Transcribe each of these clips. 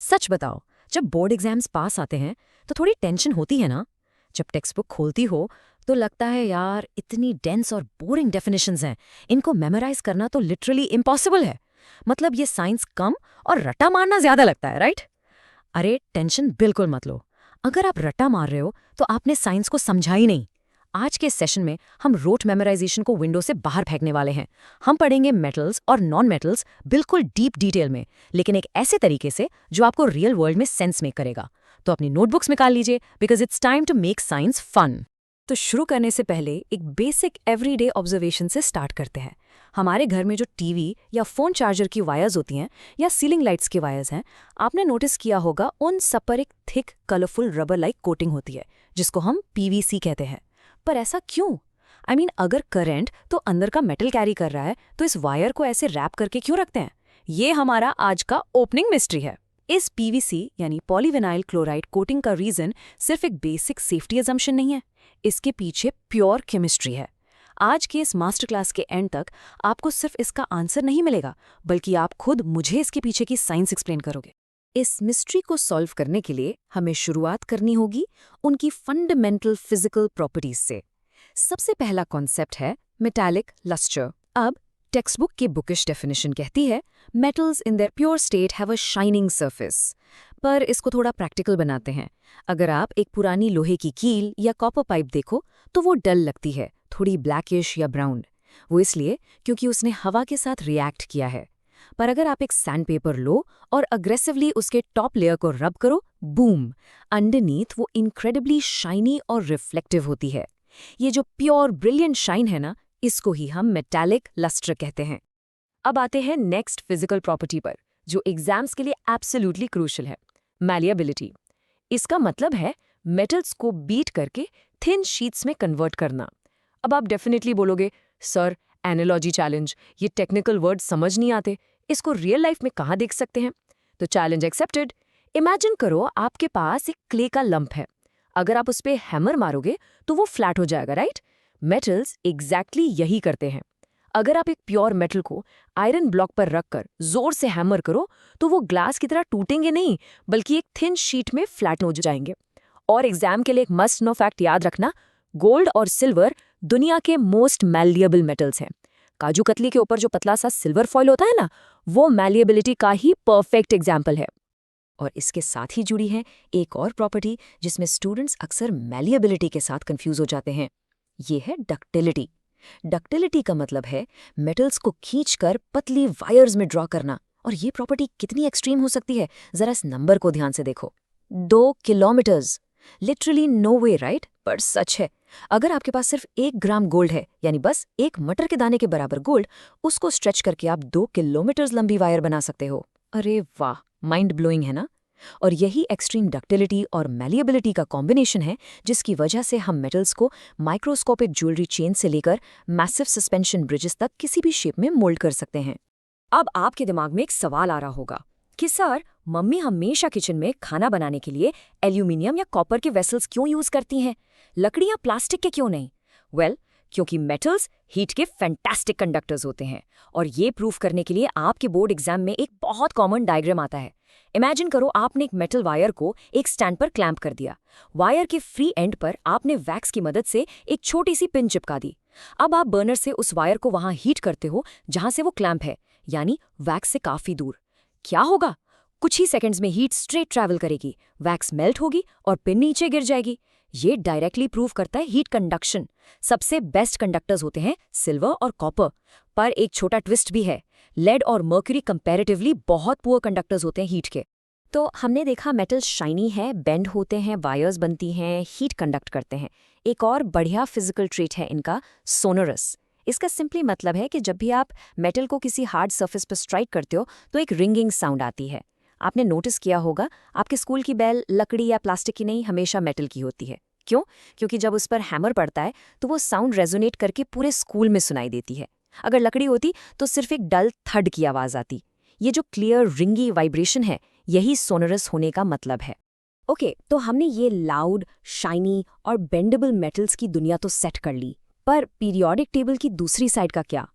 सच बताओ, जब board exams पास आते हैं तो थोड़ी टेंशन होती है ना। जब टेक्स्ट बुक खोलती हो तो लगता है यार इतनी डेंस और बोरिंग डेफिनेशंस हैं, इनको मेमोराइज करना तो लिटरली इम्पॉसिबल है। मतलब ये साइंस कम और रट्टा मारना ज्यादा लगता है, राइट? अरे टेंशन बिल्कुल मत लो। अगर आप रट्टा मार रहे हो तो आपने साइंस को समझा ही नहीं। आज के सेशन में हम रोट मेमोराइजेशन को विंडो से बाहर फेंकने वाले हैं। हम पढ़ेंगे मेटल्स और नॉन मेटल्स बिल्कुल डीप डिटेल में, लेकिन एक ऐसे तरीके से जो आपको रियल वर्ल्ड में सेंस मेक करेगा। तो अपनी नोटबुक्स निकाल लीजिए, because it's time to make science fun. तो शुरू करने से पहले एक बेसिक एवरीडे ऑब्जर्वेशन से स्टार्ट करते हैं। हमारे घर में जो टीवी या फोन चार्जर की वायर्स होती हैं या सीलिंग लाइट्स की वायर्स हैं, आपने नोटिस किया होगा उन सब पर एक thick colourful rubber like coating होती है, जिसको हम पीवीसी कहते हैं। पर ऐसा क्यों? अगर करंट तो अंदर का मेटल कैरी कर रहा है तो इस वायर को ऐसे रैप करके क्यों रखते हैं? ये हमारा आज का ओपनिंग मिस्ट्री है। इस पीवीसी यानी पॉलीविनाइल क्लोराइड कोटिंग का रीजन सिर्फ एक बेसिक सेफ्टी अजम्पशन नहीं है, इसके पीछे प्योर केमिस्ट्री है। आज के इस मास्टर क्लास के एंड तक आपको सिर्फ इसका आंसर नहीं मिलेगा, बल्कि आप खुद मुझे इसके पीछे की साइंस एक्सप्लेन करोगे। इस मिस्ट्री को सॉल्व करने के लिए हमें शुरुआत करनी होगी उनकी फंडामेंटल फिजिकल प्रॉपर्टीज से। सबसे पहला कॉन्सेप्ट है मेटालिक लस्टर। अब टेक्स्ट बुक की बुकिश डेफिनेशन कहती है metals in their pure state have a shining surface. पर इसको थोड़ा प्रैक्टिकल बनाते हैं। अगर आप एक पुरानी लोहे की कील या कॉपर पाइप देखो तो वो डल लगती है, थोड़ी ब्लैकिश या ब्राउन। वो इसलिए क्योंकि उसने हवा के साथ रिएक्ट किया है। पर अगर आप एक सैंडपेपर लो और अग्रेसिवली उसके टॉप लेयर को रब करो, बूम, अंडरनीथ वो इनक्रेडिबली शाइनी और रिफ्लेक्टिव होती है। ये जो प्योर ब्रिलियंट शाइन है ना, इसको ही हम मेटालिक लस्टर कहते हैं। अब आते हैं नेक्स्ट फिजिकल प्रॉपर्टी पर, जो एग्जाम्स के लिए एब्सोल्युटली क्रूशियल है, मैलिएबिलिटी। इसका मतलब है मेटल्स को बीट करके थिन शीट्स में कन्वर्ट करना। अब आप डेफिनेटली बोलोगे, सर एनालॉजी चैलेंज, ये टेक्निकल वर्ड समझ नहीं आते, इसको रियल लाइफ में कहाँ देख सकते हैं? तो चैलेंज एक्सेप्टेड। इमेजिन करो आपके पास एक क्ले का लंप है। अगर आप उस पर हैमर मारोगे तो वो फ्लैट हो जाएगा, राइट? मेटल्स एग्जैक्टली यही करते हैं। अगर आप एक प्योर मेटल को आयरन ब्लॉक पर रखकर जोर से हैमर करो तो वो ग्लास की तरह टूटेंगे नहीं, बल्कि एक थिन शीट में फ्लैट हो जाएंगे। और एग्जाम के लिए एक मस्ट नो फैक्ट याद रखना, गोल्ड और सिल्वर दुनिया के मोस्ट मैलिएबल मेटल्स हैं। काजू कतली के ऊपर जो पतला सा सिल्वर फॉइल होता है ना, वो मैलिएबिलिटी का ही परफेक्ट एग्जाम्पल है। और इसके साथ ही जुड़ी है एक और प्रॉपर्टी जिसमें स्टूडेंट्स अक्सर मैलिएबिलिटी के साथ कंफ्यूज हो जाते हैं। ये है डक्टिलिटी। डक्टिलिटी का मतलब है मेटल्स को खींचकर पतली वायर्स में ड्रॉ करना। और ये प्रॉपर्टी कितनी एक्सट्रीम हो सकती है, जरा इस नंबर को ध्यान से देखो, 2 किलोमीटर्स। लिटरली नो वे, राइट? पर सच है। अगर आपके पास सिर्फ 1 ग्राम गोल्ड है, यानी बस एक मटर के दाने के बराबर गोल्ड, उसको स्ट्रेच करके आप 2 किलोमीटर्स लंबी वायर बना सकते हो। अरे वाह, माइंड ब्लोइंग है ना? और यही एक्सट्रीम डक्टिलिटी और मैलिएबिलिटी का कॉम्बिनेशन है जिसकी वजह से हम मेटल्स को माइक्रोस्कोपिक ज्वेलरी चेन से लेकर मैसिव सस्पेंशन ब्रिजेस तक किसी भी शेप में मोल्ड कर सकते हैं। अब आपके दिमाग में एक सवाल आ रहा होगा कि सर, मम्मी हमेशा किचन में खाना बनाने के लिए एल्यूमिनियम या कॉपर के वेसल्स क्यों यूज करती हैं, लकड़ी या प्लास्टिक के क्यों नहीं? वेल, क्योंकि मेटल्स हीट के फैंटास्टिक कंडक्टर्स होते हैं। और ये प्रूफ करने के लिए आपके बोर्ड एग्जाम में एक बहुत कॉमन डायग्राम आता है। इमेजिन करो आपने एक मेटल वायर को एक स्टैंड पर क्लैंप कर दिया। वायर के फ्री एंड पर आपने वैक्स की मदद से एक छोटी सी पिन चिपका दी। अब आप बर्नर से उस वायर को वहां हीट करते हो जहां से वो क्लैंप है, यानी वैक्स से काफी दूर। क्या होगा? कुछ ही सेकंड्स में हीट स्ट्रेट ट्रैवल करेगी, वैक्स मेल्ट होगी और पिन नीचे गिर जाएगी। ये डायरेक्टली प्रूव करता है हीट कंडक्शन। सबसे बेस्ट कंडक्टर्स होते हैं सिल्वर और कॉपर, पर एक छोटा ट्विस्ट भी है, लेड और मर्क्यूरी कंपैरेटिवली बहुत पुअर कंडक्टर्स होते हैं हीट के। तो हमने देखा मेटल शाइनी है, बेंड होते हैं, वायर्स बनती हैं, हीट कंडक्ट करते हैं। एक और बढ़िया फिजिकल ट्रेट है इनका, सोनोरस। इसका सिंपली मतलब है कि जब भी आप मेटल को किसी हार्ड सरफेस पर स्ट्राइक करते हो तो एक रिंगिंग साउंड आती है। आपने नोटिस किया होगा आपके स्कूल की बेल लकड़ी या प्लास्टिक की नहीं, हमेशा मेटल की होती है। क्यों? क्योंकि जब उस पर हैमर पड़ता है तो वो साउंड रेजोनेट करके पूरे स्कूल में सुनाई देती है। अगर लकड़ी होती तो सिर्फ एक डल थड की आवाज आती। ये जो क्लियर रिंगी वाइब्रेशन है, यही सोनरस होने का मतलब है। ओके, तो हमने ये लाउड, शाइनी और बेंडेबल मेटल्स की दुनिया तो सेट कर ली, पर पीरियोडिक टेबल की दूसरी साइड का क्या?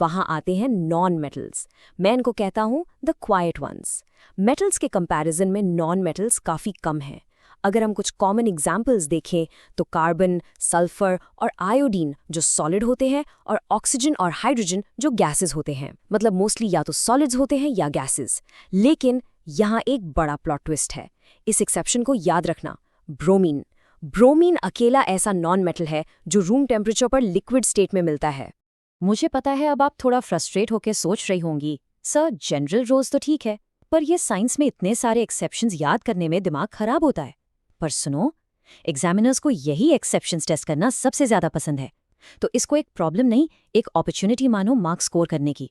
वहां आते हैं नॉन मेटल्स। मैं इनको कहता हूं द क्वाइट वंस। मेटल्स के कंपैरिजन में नॉन मेटल्स काफ़ी कम हैं। अगर हम कुछ कॉमन एग्जाम्पल्स देखें तो कार्बन, सल्फर और आयोडीन जो सॉलिड होते हैं और ऑक्सीजन और हाइड्रोजन जो गैसेस होते हैं। मतलब मोस्टली या तो सॉलिड्स होते हैं या गैसेस। लेकिन यहाँ एक बड़ा प्लॉट ट्विस्ट है। इस एक्सेप्शन को याद रखना, ब्रोमीन। ब्रोमीन अकेला ऐसा नॉन मेटल है जो रूम टेम्परेचर पर लिक्विड स्टेट में मिलता है। मुझे पता है अब आप थोड़ा फ्रस्ट्रेट होकर सोच रही होंगी, सर जनरल रूल्स तो ठीक है, पर ये साइंस में इतने सारे एक्सेप्शंस याद करने में दिमाग खराब होता है। पर सुनो, एग्जामिनर्स को यही एक्सेप्शंस टेस्ट करना सबसे ज्यादा पसंद है। तो इसको एक प्रॉब्लम नहीं, एक अपॉर्चुनिटी मानो मार्क्स स्कोर करने की।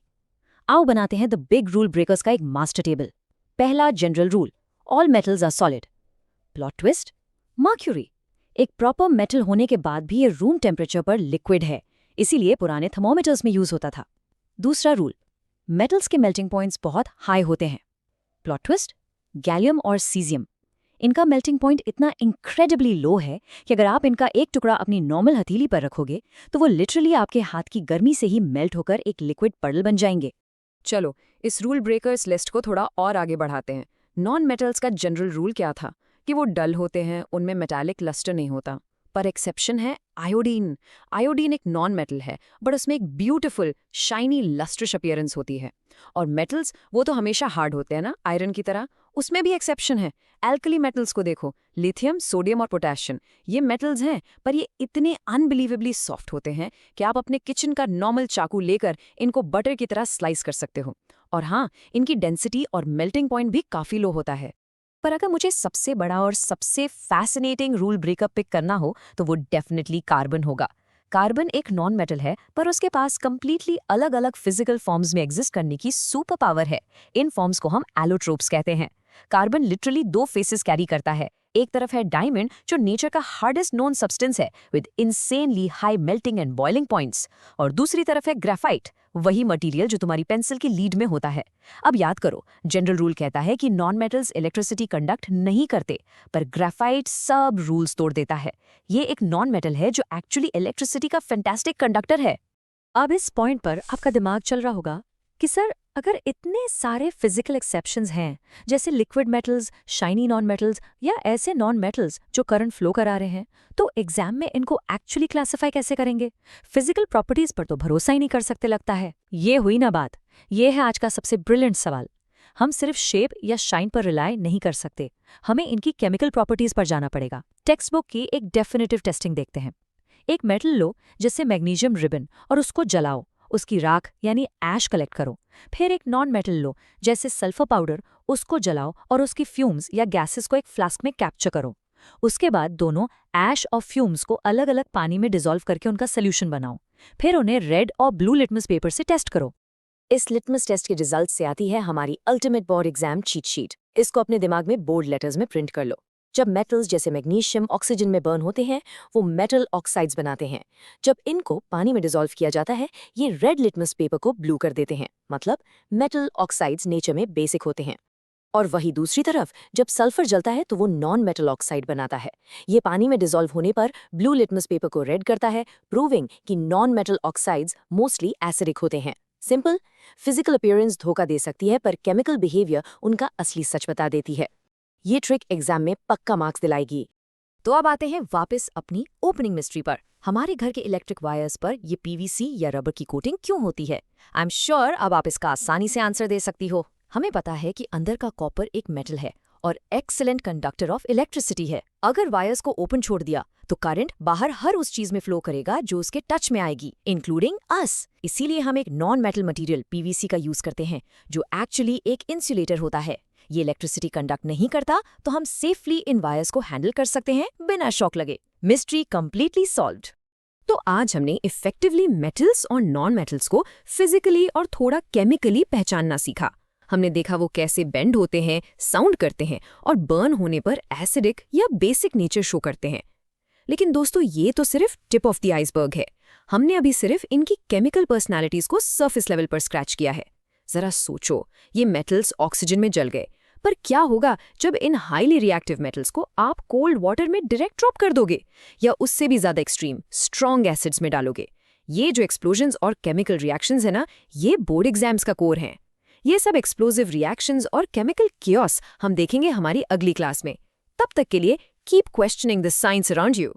आओ बनाते हैं द बिग रूल ब्रेकर्स का एक मास्टर टेबल। पहला general rule, all metals are solid. Plot twist, mercury एक प्रॉपर मेटल होने के बाद भी ये रूम टेम्परेचर पर लिक्विड है, इसीलिए पुराने थर्मोमीटर्स में यूज होता था। दूसरा रूल, मेटल्स के मेल्टिंग पॉइंट्स बहुत हाई होते हैं। प्लॉट ट्विस्ट, गैलियम और सीजियम इनका मेल्टिंग पॉइंट इतना इनक्रेडिबली लो है कि अगर आप इनका एक टुकड़ा अपनी नॉर्मल हथेली पर रखोगे तो वो लिटरली आपके हाथ की गर्मी से ही मेल्ट होकर एक लिक्विड पर्ल बन जाएंगे। चलो इस रूल ब्रेकर्स लिस्ट को थोड़ा और आगे बढ़ाते हैं। नॉन मेटल्स का जनरल रूल क्या था कि वो डल होते हैं, उनमें मेटालिक लस्टर नहीं होता। पर एक्सेप्शन है आयोडीन। आयोडीन एक नॉन मेटल है बट उसमें एक ब्यूटीफुल शाइनी लस्ट्रस अपीयरेंस होती है। और मेटल्स वो तो हमेशा हार्ड होते हैं ना, आयरन की तरह। उसमें भी एक्सेप्शन है। एल्कली मेटल्स को देखो, लिथियम, सोडियम और पोटेशियम, ये मेटल्स हैं पर ये इतने अनबिलीवेबली सॉफ्ट होते हैं कि आप अपने किचन का नॉर्मल चाकू लेकर इनको बटर की तरह स्लाइस कर सकते हो। और हाँ, इनकी डेंसिटी और मेल्टिंग पॉइंट भी काफ़ी लो होता है। पर अगर मुझे सबसे बड़ा और सबसे फैसिनेटिंग रूल ब्रेकअप पिक करना हो तो वो डेफिनेटली कार्बन होगा। कार्बन एक नॉन मेटल है पर उसके पास कंप्लीटली अलग अलग फिजिकल फॉर्म्स में एग्जिस्ट करने की सुपर पावर है। इन फॉर्म्स को हम एलोट्रोप्स कहते हैं। कार्बन लिटरली दो फेसेस कैरी करता है। एक तरफ है डायमंड जो नेचर का हार्डेस्ट नोन सब्सटेंस है with insanely high melting and boiling points, और दूसरी तरफ है ग्रेफाइट, वही मटेरियल जो तुम्हारी पेंसिल की लीड में होता है। अब याद करो, जनरल रूल कहता है कि नॉन मेटल्स इलेक्ट्रिसिटी कंडक्ट नहीं करते, पर ग्रेफाइट सब रूल्स तोड़ देता है। ये एक नॉन मेटल है जो एक्चुअली इलेक्ट्रिसिटी का फैंटास्टिक कंडक्टर है। अब इस पॉइंट पर आपका दिमाग चल रहा होगा कि सर अगर इतने सारे फिजिकल एक्सेप्शंस हैं, जैसे liquid metals, shiny non metals या ऐसे नॉन मेटल्स जो करंट फ्लो करा रहे हैं, तो एग्जाम में इनको एक्चुअली क्लासिफाई कैसे करेंगे? फिजिकल प्रॉपर्टीज पर तो भरोसा ही नहीं कर सकते लगता है। ये हुई ना बात। ये है आज का सबसे ब्रिलियंट सवाल। हम सिर्फ शेप या शाइन पर रिलाय नहीं कर सकते, हमें इनकी केमिकल प्रॉपर्टीज पर जाना पड़ेगा। टेक्स्ट बुक की एक डेफिनेटिव टेस्टिंग देखते हैं। एक मेटल लो जैसे मैग्नीशियम रिबन और उसको जलाओ, उसकी राख यानी ऐश कलेक्ट करो। फिर एक नॉन मेटल लो जैसे सल्फर पाउडर, उसको जलाओ और उसकी फ्यूम्स या गैसेस को एक फ्लास्क में कैप्चर करो। उसके बाद दोनों ऐश और फ्यूम्स को अलग अलग पानी में डिसॉल्व करके उनका सोल्यूशन बनाओ। फिर उन्हें रेड और ब्लू लिटमस पेपर से टेस्ट करो। इस लिटमस टेस्ट के रिजल्ट से आती है हमारी ultimate board exam cheat sheet. इसको अपने दिमाग में बोल्ड लेटर्स में प्रिंट कर लो। जब मेटल्स जैसे मैग्नीशियम ऑक्सीजन में बर्न होते हैं, वो मेटल ऑक्साइड्स बनाते हैं। जब इनको पानी में डिसॉल्व किया जाता है, ये रेड लिटमस पेपर को ब्लू कर देते हैं। मतलब मेटल ऑक्साइड्स नेचर में बेसिक होते हैं। और वही दूसरी तरफ जब सल्फर जलता है तो वो नॉन मेटल ऑक्साइड बनाता है। ये पानी में डिसॉल्व होने पर ब्लू लिटमस पेपर को रेड करता है, प्रूविंग कि non metal oxides mostly acidic होते हैं। सिंपल, फिजिकल अपीयरेंस धोखा दे सकती है पर केमिकल बिहेवियर उनका असली सच बता देती है। ये ट्रिक एग्जाम में पक्का मार्क्स दिलाएगी। तो अब आते हैं वापस अपनी ओपनिंग मिस्ट्री पर। हमारे घर के इलेक्ट्रिक वायर्स पर ये पीवीसी या रबर की कोटिंग क्यों होती है? आई एम श्योर अब आप इसका आसानी से आंसर दे सकती हो। हमें पता है कि अंदर का कॉपर एक मेटल है और एक्सीलेंट कंडक्टर ऑफ इलेक्ट्रिसिटी है। अगर वायर्स को ओपन छोड़ दिया तो करंट बाहर हर उस चीज में फ्लो करेगा जो उसके टच में आएगी, इंक्लूडिंग अस। इसीलिए हम एक नॉन मेटल मटेरियल पीवीसी का यूज करते हैं जो एक्चुअली एक इंसुलेटर होता है। ये इलेक्ट्रिसिटी कंडक्ट नहीं करता तो हम सेफली इन वायर्स को हैंडल कर सकते हैं बिना शॉक लगे। Mystery completely solved. तो आज हमने इफेक्टिवली मेटल्स और नॉन मेटल्स को फिजिकली और थोड़ा केमिकली पहचानना सीखा। हमने देखा वो कैसे बेंड होते हैं, साउंड करते हैं और बर्न होने पर एसिडिक या बेसिक नेचर शो करते हैं। लेकिन दोस्तों, ये तो सिर्फ टिप ऑफ द आइसबर्ग है। हमने अभी सिर्फ इनकी केमिकल पर्सनालिटीज को सरफेस लेवल पर स्क्रैच किया है। जरा सोचो, ये मेटल्स ऑक्सीजन में जल गए, पर क्या होगा जब इन हाईली रिएक्टिव मेटल्स को आप कोल्ड वाटर में डायरेक्ट ड्रॉप कर दोगे या उससे भी ज्यादा एक्सट्रीम स्ट्रॉन्ग एसिड्स में डालोगे? ये जो एक्सप्लोजन्स और केमिकल रिएक्शंस है ना, ये बोर्ड एग्जाम्स का कोर हैं। ये सब एक्सप्लोसिव रिएक्शंस और केमिकल कियोस हम देखेंगे हमारी अगली क्लास में। तब तक के लिए keep questioning the science around you.